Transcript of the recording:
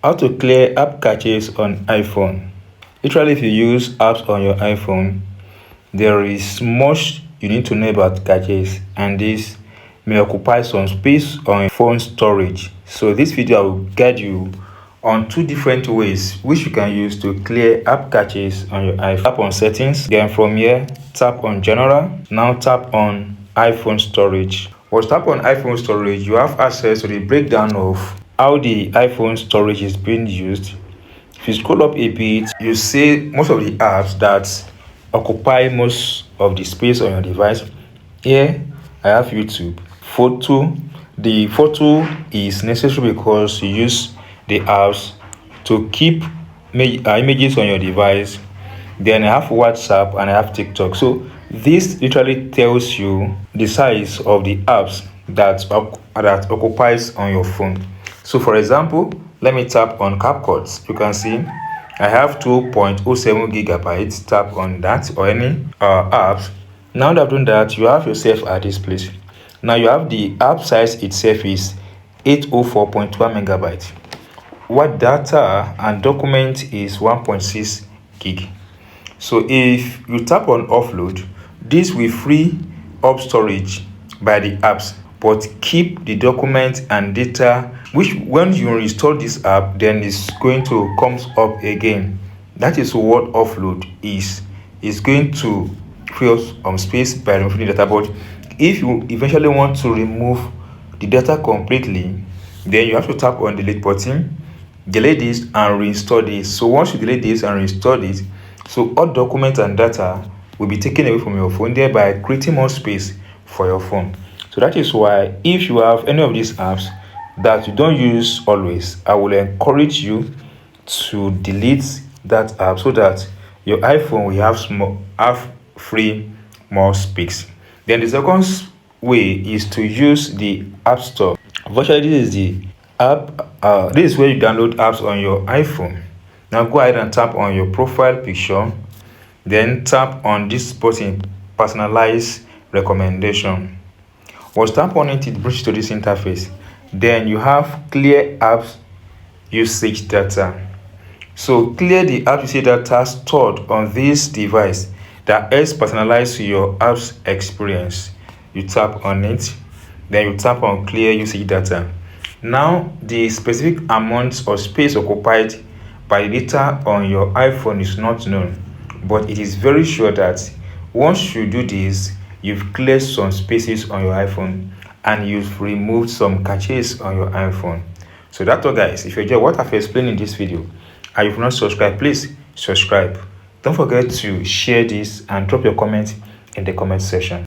How to clear app caches on iPhone. Literally, if you use apps on your iPhone, there is much you need to know about caches, and this may occupy some space on your phone storage. So this video I will guide you on two different ways which you can use to clear app caches on your iPhone. Tap on settings, then from here tap on general. Now tap on iPhone storage. Once tap on iPhone storage, you have access to the breakdown of how the iPhone storage is being used. If you scroll up a bit, you see most of the apps that occupy most of the space on your device. Here I have YouTube. Photo. The photo is necessary because you use the apps to keep images on your device. Then I have WhatsApp and I have TikTok. So this literally tells you the size of the apps that occupies on your phone. So for example, let me tap on CapCut. You can see I have 2.07 gigabytes. Tap on that or any apps. Now that I've done that, you have yourself at this place. Now you have the app size itself is 804.1 megabytes. What data and document is 1.6 gig. So if you tap on offload, this will free up storage by the apps, but keep the document and data, which when you install this app, then it's going to come up again. That is what offload is. It's going to free up space by removing the data. But if you eventually want to remove the data completely, then you have to tap on delete button, delete this and reinstall this. So once you delete this and reinstall this, so all documents and data will be taken away from your phone, thereby creating more space for your phone. So that is why if you have any of these apps that you don't use always, I will encourage you to delete that app so that your iPhone will have free more space. Then the second way is to use the App Store. Virtually, this is the app. This is where you download apps on your iPhone. Now go ahead and tap on your profile picture, then tap on this button, personalize recommendation. Once tap on it, it brings you to this interface. Then you have clear apps usage data. So clear the app usage data stored on this device that helps personalize your app's experience. You tap on it, then you tap on clear usage data. Now the specific amount of space occupied by data on your iPhone is not known, but it is very sure that once you do this, you've cleared some spaces on your iPhone and you've removed some caches on your iPhone. So that's all, guys. If you enjoy what I've explained in this video and you've not subscribed, please subscribe. Don't forget to share this and drop your comment in the comment section.